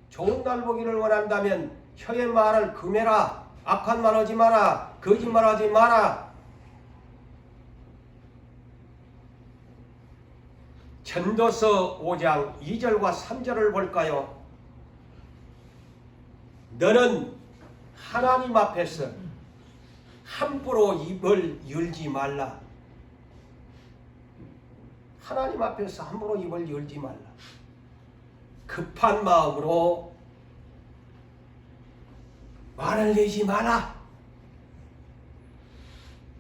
좋은 날 보기를 원한다면 혀의 말을 금해라. 악한 말 하지 마라. 거짓말 하지 마라. 전도서 5장 2절과 3절을 볼까요? 너는 하나님 앞에서 함부로 입을 열지 말라. 하나님 앞에서 함부로 입을 열지 말라. 급한 마음으로 말을 내지 마라.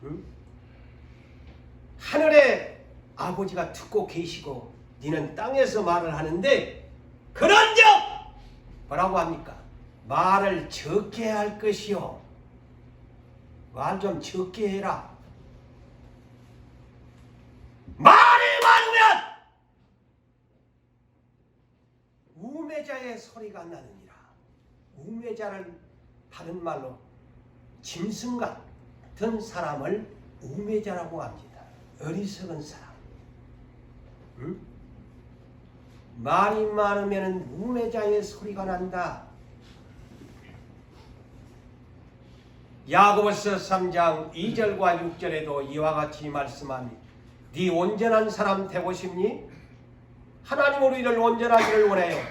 응? 하늘에 아버지가 듣고 계시고 너는 땅에서 말을 하는데 그런즉 뭐라고 합니까? 말을 적게 할 것이요. 말 좀 적게 해라. 말이 많으면 우매자의 소리가 나느니라. 우매자를 다른 말로 짐승 같은 사람을 우매자라고 합니다. 어리석은 사람. 응? 말이 많으면 우매자의 소리가 난다. 야고보서 3장 2절과 6절에도 이와 같이 말씀합니다. 네 온전한 사람 되고 싶니? 하나님 우리를 온전하기를 원해요.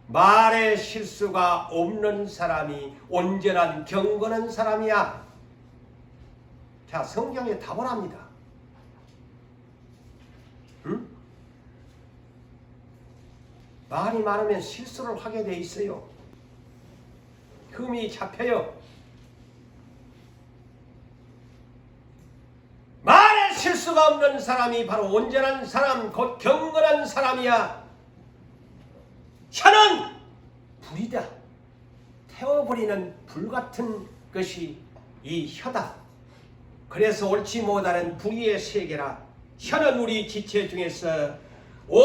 말에 실수가 없는 사람이 온전한 경건한 사람이야. 자, 성경에 답을 합니다. 응? 말이 많으면 실수를 하게 돼 있어요. 흠이 잡혀요. 말에 실수가 없는 사람이 바로 온전한 사람, 곧 경건한 사람이야. 혀는 불이다. 태워버리는 불같은 것이 이 혀다. 그래서 옳지 못하는 불의의 세계라. 혀는 우리 지체 중에서 온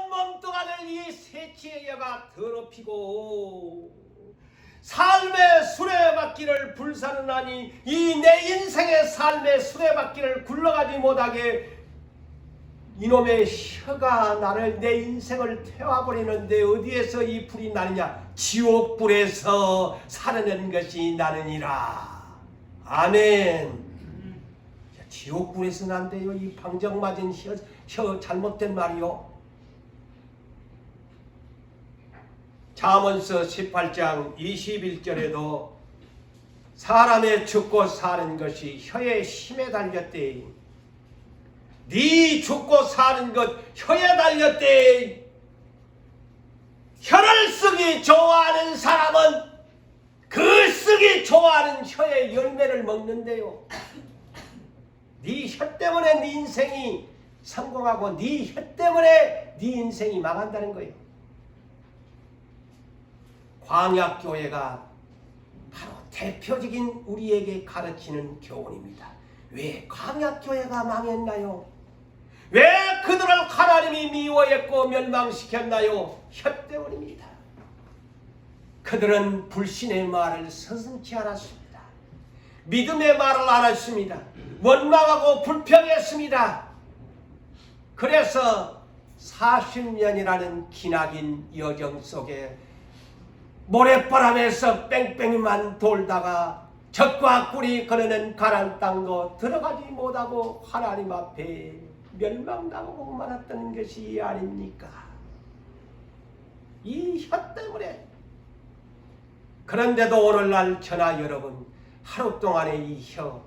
몸뚱아리를 이 세치의 여가 더럽히고 삶의 수레바퀴를 불사르나니 이 내 인생의 삶의 수레바퀴를 굴러가지 못하게 이놈의 혀가 나를 내 인생을 태워버리는데 어디에서 이 불이 나느냐? 지옥불에서 살아내는 것이 나느니라. 아멘. 지옥불에서 난대요. 이 방정 맞은 혀 잘못된 말이요. 잠언서 18장 21절에도 사람의 죽고 사는 것이 혀의 힘에 달렸대. 네 죽고 사는 것 혀에 달렸대. 혀를 쓰기 좋아하는 사람은 그 쓰기 좋아하는 혀의 열매를 먹는데요. 네 혀 때문에 네 인생이 성공하고 네 혀 때문에 네 인생이 망한다는 거예요. 광약교회가 바로 대표적인 우리에게 가르치는 교훈입니다. 왜 광약교회가 망했나요? 왜 그들을 하나님이 미워했고 멸망시켰나요? 혀 때문입니다. 그들은 불신의 말을 서슴지 않았습니다. 믿음의 말을 안 했습니다. 원망하고 불평했습니다. 그래서 40년이라는 기나긴 여정 속에 모래바람에서 뺑뺑이만 돌다가 적과 꿀이 거르는 가난 땅도 들어가지 못하고 하나님 앞에 멸망당하고 말았던 것이 아닙니까? 이 혀 때문에. 그런데도 오늘날 저나 여러분, 하루 동안의 이 혀,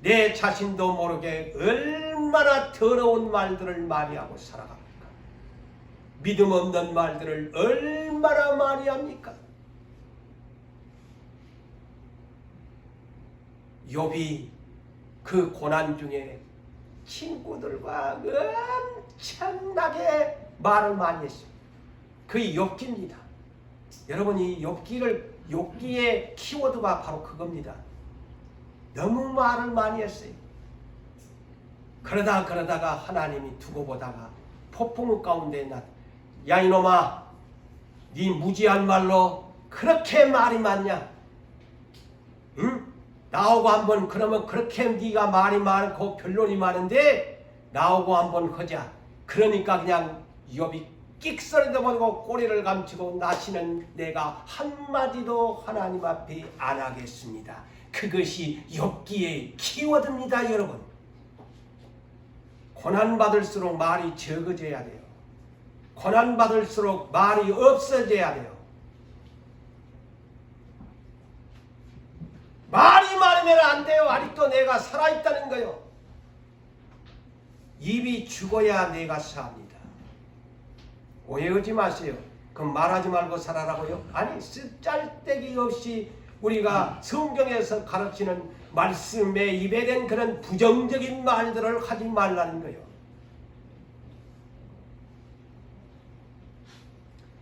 내 자신도 모르게 얼마나 더러운 말들을 많이 하고 살아갑니까? 믿음 없는 말들을 얼마나 많이 합니까? 욥이 그 고난 중에 친구들과 엄청나게 말을 많이 했습니다. 그게 욥기입니다. 여러분, 이 욥기의 키워드가 바로 그겁니다. 너무 말을 많이 했어요. 그러다가 하나님이 두고 보다가 폭풍 가운데 야 이놈아, 네 무지한 말로 그렇게 말이 많냐? 응? 나오고 한번 그러면 그렇게 네가 말이 많고 변론이 많은데 나오고 한번 하자. 그러니까 그냥 욥이 끽소리도 모르고 꼬리를 감추고 나시는 내가 한마디도 하나님 앞에 안 하겠습니다. 그것이 욥기의 키워드입니다. 여러분, 고난받을수록 말이 적어져야 돼요. 고난받을수록 말이 없어져야 돼요. 말이 많으면 안 돼요. 아직도 내가 살아있다는 거요. 입이 죽어야 내가 삽니다. 오해하지 마세요. 그럼 말하지 말고 살아라고요? 아니, 쓰잘데기 없이 우리가 성경에서 가르치는 말씀에 입에 된 그런 부정적인 말들을 하지 말라는 거예요.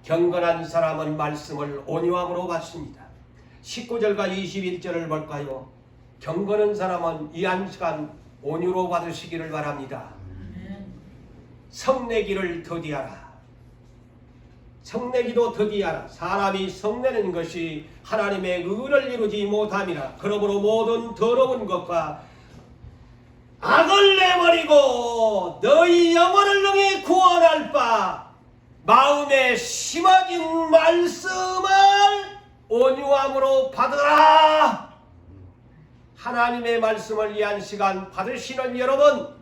경건한 사람은 말씀을 온유함으로 받습니다. 19절과 21절을 볼까요? 경건한 사람은 이 한 시간 온유로 받으시기를 바랍니다. 성내기를 더디하라. 성내기도 더디하라. 사람이 성내는 것이 하나님의 의를 이루지 못함이라. 그러므로 모든 더러운 것과 악을 내버리고 너희 영혼을 능히 구원할 바 마음에 심어진 말씀을 온유함으로 받으라. 하나님의 말씀을 이 한 시간 받으시는 여러분,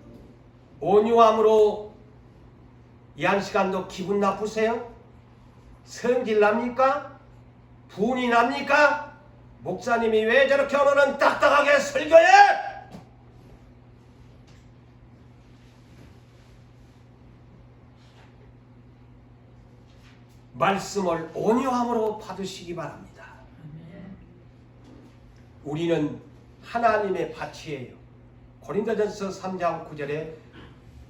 온유함으로 이 한 시간도 기분 나쁘세요? 성질 납니까? 분이 납니까? 목사님이 왜 저렇게 오늘은 딱딱하게 설교해? 말씀을 온유함으로 받으시기 바랍니다. 우리는 하나님의 밭이에요. 고린도전서 3장 9절에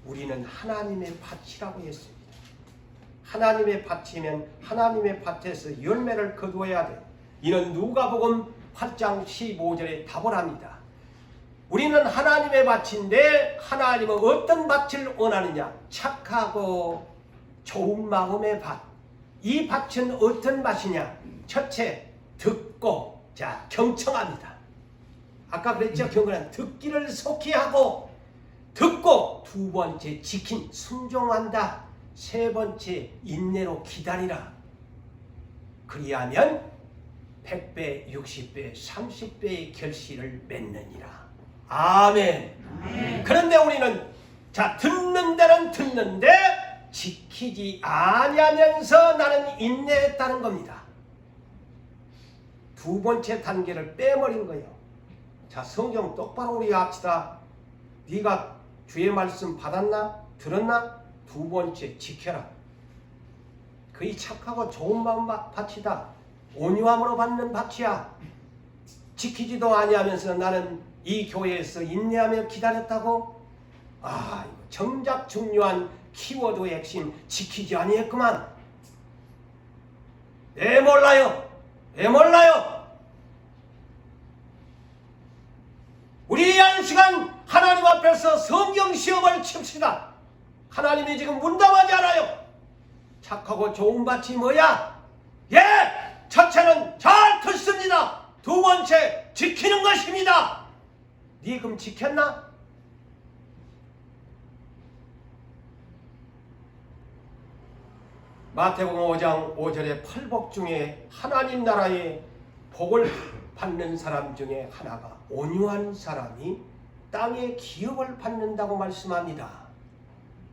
우리는 하나님의 밭이라고 했습니다. 하나님의 밭이면 하나님의 밭에서 열매를 거두어야 돼요. 이는 누가복음 8장 15절에 답을 합니다. 우리는 하나님의 밭인데 하나님은 어떤 밭을 원하느냐? 착하고 좋은 마음의 밭. 이 밭은 어떤 밭이냐? 첫째, 듣고 경청합니다. 아까 그랬죠? 경건한 듣기를 속히 하고 듣고 두 번째 지킨 순종한다. 세 번째 인내로 기다리라. 그리하면 100배, 60배, 30배의 결실을 맺느니라. 아멘. 그런데 우리는 듣는 데는 듣는데 지키지 아니하면서 나는 인내했다는 겁니다. 두 번째 단계를 빼버린 거예요. 성경 똑바로 우리 합시다. 네가 주의 말씀 받았나? 들었나? 두 번째 지켜라. 그이 착하고 좋은 마음 밭이다. 온유함으로 받는 밭이야. 지키지도 아니하면서 나는 이 교회에서 인내하며 기다렸다고? 정작 중요한 키워드 핵심 지키지 아니했구만. 왜 몰라요? 왜 몰라요? 우리 한 시간 하나님 앞에서 성경 시험을 칩시다. 하나님이 지금 문답하지 않아요. 착하고 좋은 밭이 뭐야? 첫째는 잘 듣습니다. 두 번째 지키는 것입니다. 네 그럼 지켰나? 마태복음 5장 5절에 팔복 중에 하나님 나라의 복을 받는 사람 중에 하나가 온유한 사람이 땅의 기업을 받는다고 말씀합니다.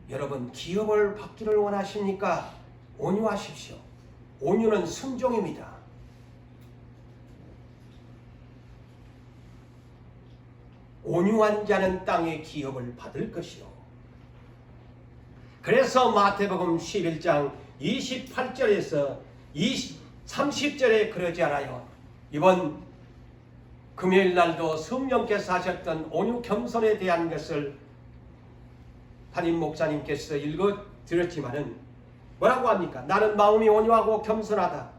여러분 기업을 받기를 원하십니까? 온유하십시오. 온유는 순종입니다. 온유한 자는 땅의 기업을 받을 것이요. 그래서 마태복음 11장 28절에서 30절에 그러지 않아요. 이번 금요일 날도 성령께서 하셨던 온유 겸손에 대한 것을 담임 목사님께서 읽어 드렸지만은 뭐라고 합니까? 나는 마음이 온유하고 겸손하다.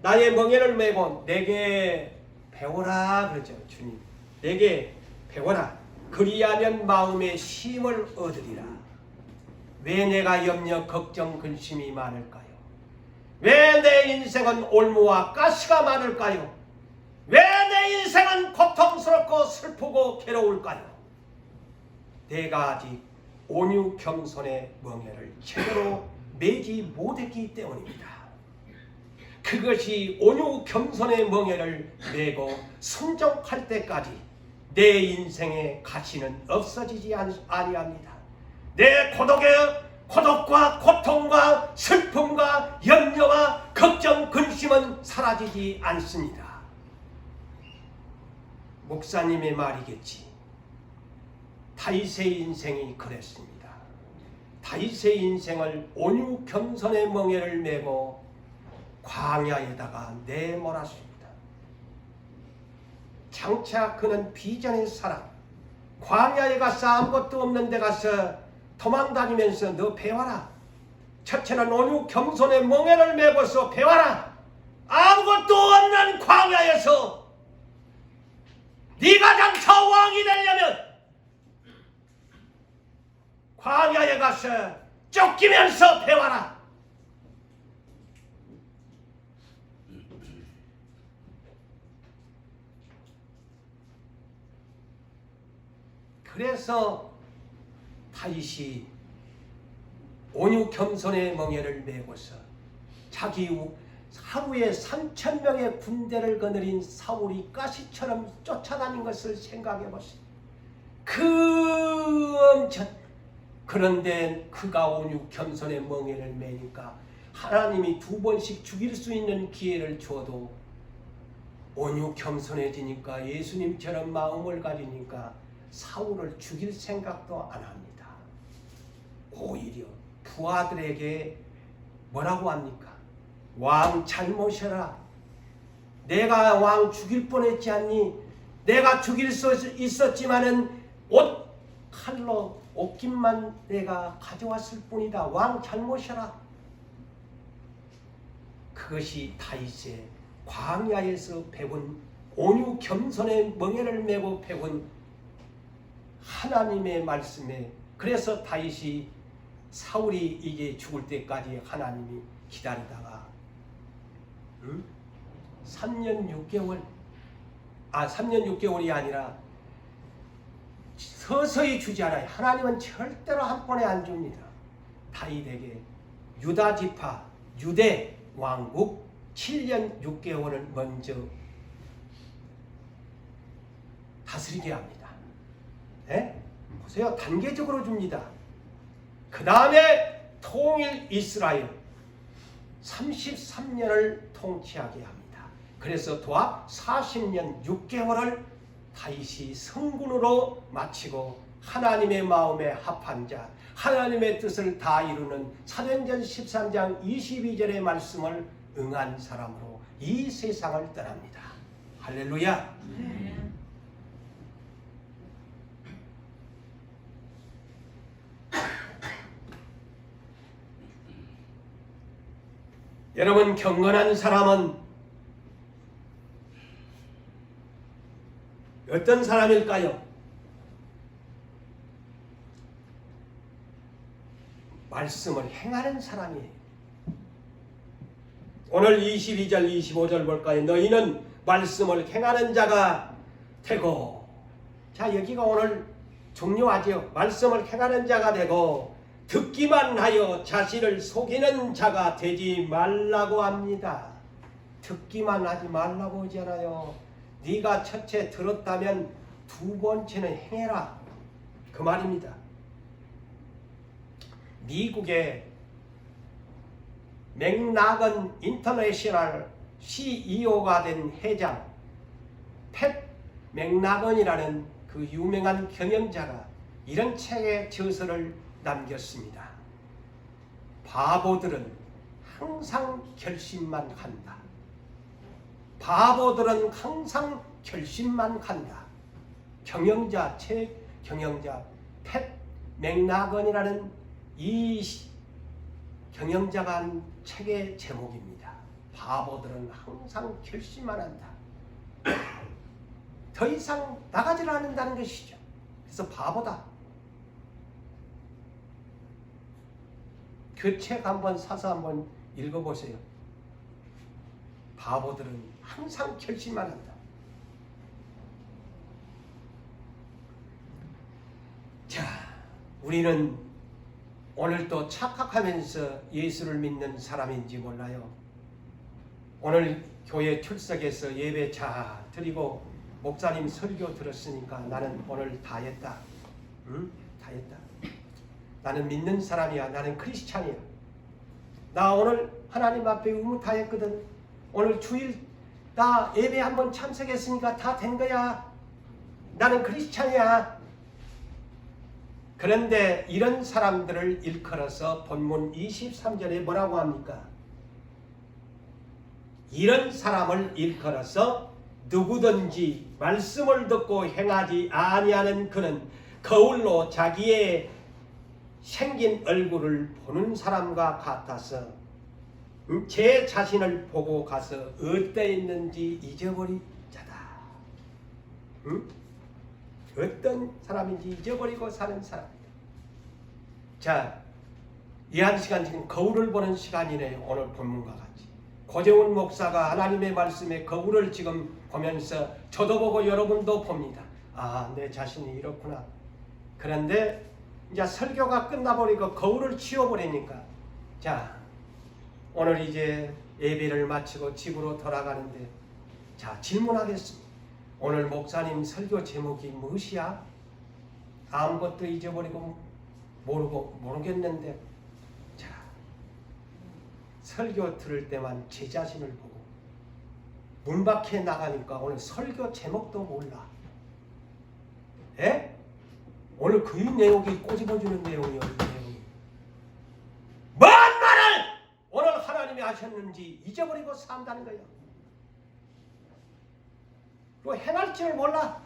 나의 멍에를 메고 내게 배워라 그러죠. 주님 내게 배워라. 그리하면 마음의 쉼을 얻으리라. 왜 내가 염려 걱정 근심이 많을까요? 왜 내 인생은 올무와 가시가 많을까요? 왜 내 인생은 고통스럽고 슬프고 괴로울까요? 내가 아직 온유 겸손의 멍에를 제대로 매지 못했기 때문입니다. 그것이 온유 겸손의 멍에를 메고 순종할 때까지 내 인생의 가치는 없어지지 아니합니다. 내 고독과 고통과 슬픔과 염려와 걱정 근심은 사라지지 않습니다. 목사님의 말이겠지. 다윗의 인생이 그랬습니다. 다윗의 인생을 온유 겸손의 멍에를 메고 광야에다가 내몰았습니다. 장차 그는 비전의 사람, 광야에 가서 아무것도 없는 데 가서 도망다니면서 너 배워라. 첫째는 온유 겸손의 멍에를 메고서 배워라. 아무것도 없는 광야에서 네가 장차 왕이 되려면 광야에 가서 쫓기면서 배워라. 그래서 다윗이 온유 겸손의 멍에를 메고서 자기 하루에 3,000명의 군대를 거느린 사울이 가시처럼 쫓아다닌 것을 생각해 보세요. 그런데 그가 온유 겸손의 멍에를 메니까 하나님이 2번씩 죽일 수 있는 기회를 줘도 온유 겸손해지니까 예수님처럼 마음을 가지니까 사울을 죽일 생각도 안 합니다. 오히려 부하들에게 뭐라고 합니까? 왕 잘못이라. 내가 왕 죽일 뻔했지 않니? 내가 죽일 수 있었지만은 칼로 옷깃만 내가 가져왔을 뿐이다. 왕 잘못이라. 그것이 다윗의 광야에서 배운 온유 겸손의 멍에를 메고 배운 하나님의 말씀에, 그래서 다윗이 사울이 이제 죽을 때까지 하나님이 기다리다가 3년 6개월이 아니라 서서히 주지 않아요. 하나님은 절대로 한 번에 안 줍니다. 다윗에게 유다 지파 유대 왕국 7년 6개월을 먼저 다스리게 합니다. 네? 보세요. 단계적으로 줍니다. 그 다음에 통일 이스라엘 33년을 통치하게 합니다. 그래서 도합 40년 6개월을 다윗이 성군으로 마치고 하나님의 마음에 합한 자, 하나님의 뜻을 다 이루는 사도행전 13장 22절의 말씀을 응한 사람으로 이 세상을 떠납니다. 할렐루야. 여러분, 경건한 사람은 어떤 사람일까요? 말씀을 행하는 사람이에요. 오늘 22절 25절 볼까요? 너희는 말씀을 행하는 자가 되고, 자, 여기가 오늘 중요하죠. 말씀을 행하는 자가 되고 듣기만 하여 자신을 속이는 자가 되지 말라고 합니다. 듣기만 하지 말라고 하잖아요. 네가 첫째 들었다면 두 번째는 행해라, 그 말입니다. 미국의 맥나건 인터내셔널 CEO가 된 회장 팻 맥나건이라는 그 유명한 경영자가 이런 책에 저서를 남겼습니다. 바보들은 항상 결심만 한다. 바보들은 항상 결심만 한다. 경영자 팻 맥나건이라는 이 경영자가 한 책의 제목입니다. 바보들은 항상 결심만 한다. 더 이상 나가지를 않는다는 것이죠. 그래서 바보다. 그 책 한번 사서 한번 읽어보세요. 바보들은 항상 결심만 한다. 자, 우리는 오늘도 착각하면서 예수를 믿는 사람인지 몰라요. 오늘 교회 출석해서 예배 잘 드리고 목사님 설교 들었으니까 나는 오늘 다 했다. 응? 다 했다. 나는 믿는 사람이야. 나는 크리스찬이야. 나 오늘 하나님 앞에 의무 다 했거든. 오늘 주일 나 예배 한번 참석했으니까 다 된 거야. 나는 크리스찬이야. 그런데 이런 사람들을 일컬어서 본문 23절에 뭐라고 합니까? 이런 사람을 일컬어서 누구든지 말씀을 듣고 행하지 아니하는 그는 거울로 자기의 생긴 얼굴을 보는 사람과 같아서 제 자신을 보고 가서 어디에 있는지 잊어버린 자다. 어떤 사람인지 잊어버리고 사는 사람이다. 자, 이 한 시간 지금 거울을 보는 시간이네요. 오늘 본문과 같이. 고재훈 목사가 하나님의 말씀에 거울을 지금 보면서 저도 보고 여러분도 봅니다. 아, 내 자신이 이렇구나. 그런데 이제 설교가 끝나버리고 거울을 치워버리니까, 자, 오늘 이제 예배를 마치고 집으로 돌아가는데, 자, 질문하겠습니다. 오늘 목사님 설교 제목이 무엇이야? 아무것도 잊어버리고 모르겠는데, 자, 설교 들을 때만 제 자신을 보고 문 밖에 나가니까 오늘 설교 제목도 몰라. 에? 오늘 그 내용이 꼬집어주는 내용이요. 이 내용이. 뭔 말을 오늘 하나님이 하셨는지 잊어버리고 산다는 거예요. 또 행할 줄 몰라.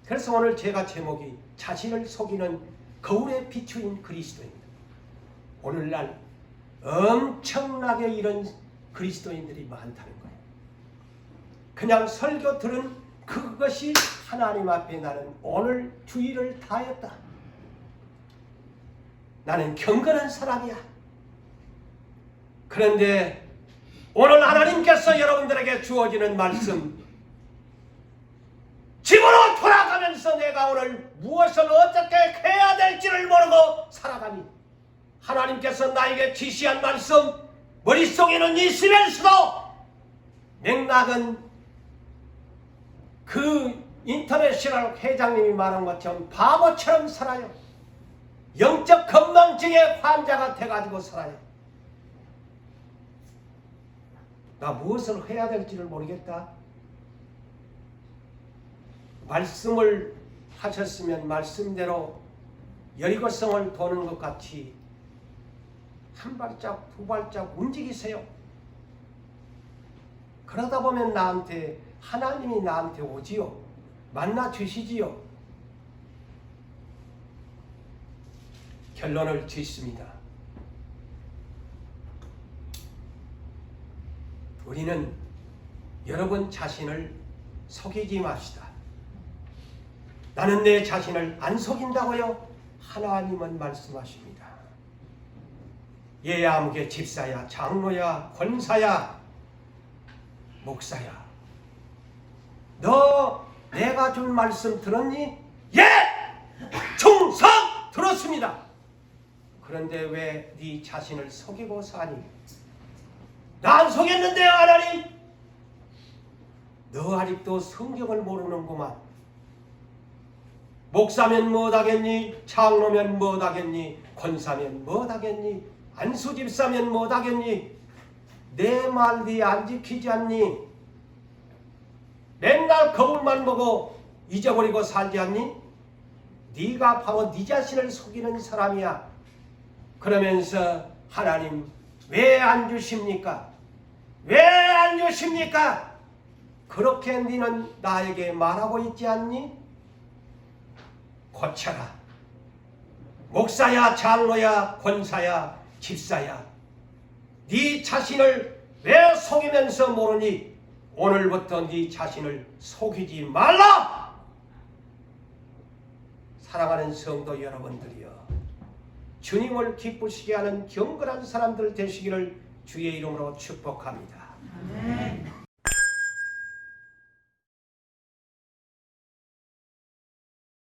그래서 오늘 제가 제목이 자신을 속이는 거울에 비추인 그리스도입니다. 오늘날 엄청나게 이런 그리스도인들이 많다는 거예요. 그냥 설교 들은 그것이 하나님 앞에 나는 오늘 주일을 다했다. 나는 경건한 사람이야. 그런데 오늘 하나님께서 여러분들에게 주어지는 말씀, 집으로 그래서 내가 오늘 무엇을 어떻게 해야 될지를 모르고 살아가니 하나님께서 나에게 지시한 말씀 머릿속에는 있으면서도 맥락은 그 인터내셔널 회장님이 말한 것처럼 바보처럼 살아요. 영적 건망증의 환자가 돼가지고 살아요. 나 무엇을 해야 될지를 모르겠다. 말씀을 하셨으면 말씀대로 여리고성을 도는 것 같이 한 발짝 두 발짝 움직이세요. 그러다 보면 나한테 하나님이 나한테 오지요. 만나 주시지요. 결론을 짓습니다. 우리는 여러분 자신을 속이지 맙시다. 나는 내 자신을 안 속인다고요? 하나님은 말씀하십니다. 얘야 아무개 집사야 장로야 권사야 목사야 너 내가 준 말씀 들었니? 예! 충성 들었습니다. 그런데 왜 네 자신을 속이고 사니? 나 안 속였는데요 하나님? 너 아직도 성경을 모르는구만. 목사면 뭐하겠니? 장로면 뭐하겠니? 권사면 뭐하겠니? 안수집사면 뭐하겠니? 내 말 네 안 지키지 않니? 맨날 거울만 보고 잊어버리고 살지 않니? 네가 바로 네 자신을 속이는 사람이야. 그러면서 하나님 왜 안 주십니까? 왜 안 주십니까? 그렇게 너는 나에게 말하고 있지 않니? 고쳐라. 목사야 장로야 권사야 집사야 네 자신을 왜 속이면서 모르니? 오늘부터 네 자신을 속이지 말라. 사랑하는 성도 여러분들이여, 주님을 기쁘시게 하는 경건한 사람들 되시기를 주의 이름으로 축복합니다. 아멘.